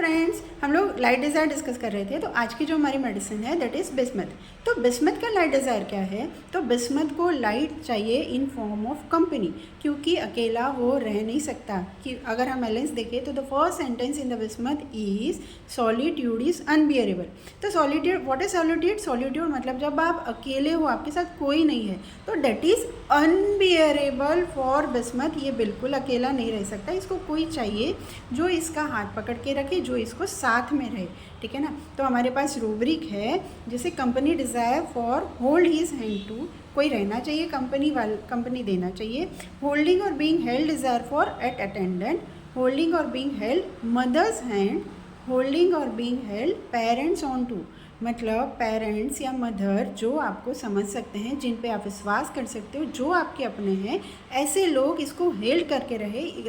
Friends, हम लोग light desire discuss कर रहे थे। तो आज की जो हमारी मेडिसिन है दैट इज़ बिस्मथ। तो बिस्मथ का लाइट डिज़ायर क्या है? तो बिस्मथ को लाइट चाहिए इन फॉर्म ऑफ कंपनी, क्योंकि अकेला वो रह नहीं सकता। कि अगर हम एलेंस देखें तो the first sentence in the बिस्मथ इज सॉलिट्यूड इज़ अनबियरेबल। तो solitude, what is solitude? Solitude मतलब जब आप अकेले हो, आपके साथ कोई नहीं है, तो that is unbearable for bismuth. ये बिल्कुल अकेला नहीं रह सकता, इसको कोई चाहिए जो इसका हाथ पकड़ के रखे, जो इसको साथ में रहे। ठीक है ना? तो हमारे पास रूब्रिक है, जैसे company desire for hold his hand to, कोई रहना चाहिए, कंपनी देना चाहिए। होल्डिंग और being held desire for at attendant, holding और being held mother's hand, holding और being held parents on to. मतलब पेरेंट्स या मदर जो आपको समझ सकते हैं, जिन पे आप विश्वास कर सकते हो, जो आपके अपने हैं, ऐसे लोग इसको हेल्ड करके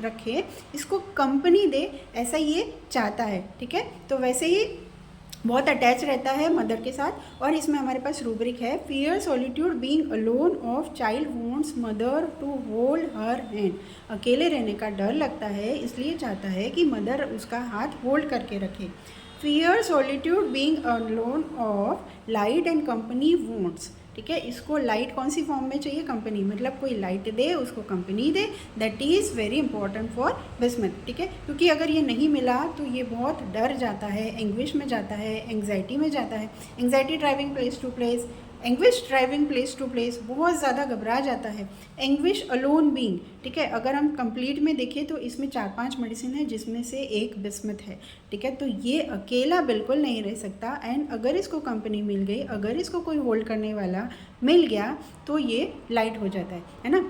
रखे, इसको कंपनी दे, ऐसा ये चाहता है। ठीक है? तो वैसे ही बहुत अटैच रहता है मदर के साथ। और इसमें हमारे पास रूब्रिक है, fear solitude being alone of child wants mother to hold her hand. अकेले रहने का डर लगता है, इसलिए चाहता है कि मदर उसका हाथ होल्ड करके रखे। Fear solitude being alone of light and company wants. ठीक है? इसको लाइट कौन सी फॉर्म में चाहिए? कंपनी, मतलब कोई लाइट दे, उसको company they. That is very important for bismuth. ठीक है? क्योंकि अगर ये नहीं मिला तो ये बहुत डर जाता है, एंग्विश में जाता है, एंग्जाइटी में जाता है। Anxiety driving place to place, anguish driving place to place, बहुत ज़्यादा घबरा जाता है। Anguish alone being. ठीक है? अगर हम कंप्लीट में देखें तो इसमें 4-5 मेडिसिन है, जिसमें से एक बिस्मथ है। ठीक है? तो ये अकेला बिल्कुल नहीं रह सकता। एंड अगर इसको कंपनी मिल गई, अगर इसको कोई होल्ड करने वाला मिल गया, तो ये लाइट हो जाता है ना?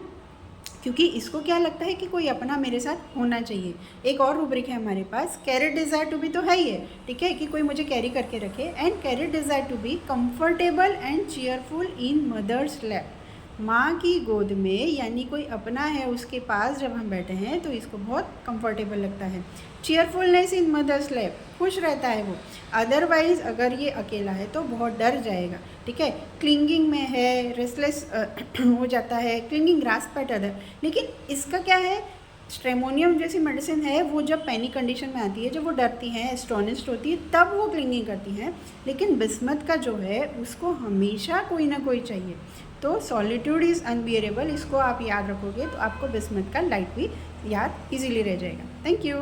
क्योंकि इसको क्या लगता है कि कोई अपना मेरे साथ होना चाहिए। एक और रूब्रिक है हमारे पास, कैरेट डिज़ायर टू बी, तो है ही है। ठीक है? कि कोई मुझे कैरी करके रखे। And carrot desire to be comfortable and cheerful in mother's lap. माँ की गोद में, यानी कोई अपना है उसके पास जब हम बैठे हैं तो इसको बहुत कंफर्टेबल लगता है। चीयरफुलनेस इन मदर्स लैप, खुश रहता है वो। अदरवाइज अगर ये अकेला है तो बहुत डर जाएगा। ठीक है? क्लिंगिंग में है, रेस्टलेस हो जाता है, क्लिंगिंग ग्रास्प एट अदर। लेकिन इसका क्या है, स्ट्रेमोनियम जैसी मेडिसिन है, वो जब पैनिक कंडीशन में आती है, जब वो डरती हैं, एस्टोनिस्ड होती है, तब वो क्लिंगिंग करती हैं। लेकिन बिस्मथ का जो है उसको हमेशा कोई ना कोई चाहिए। तो सॉलिट्यूड इज़ अनबियरेबल, इसको आप याद रखोगे तो आपको बिस्मथ का लाइट भी याद इजीली रह जाएगा। Thank you.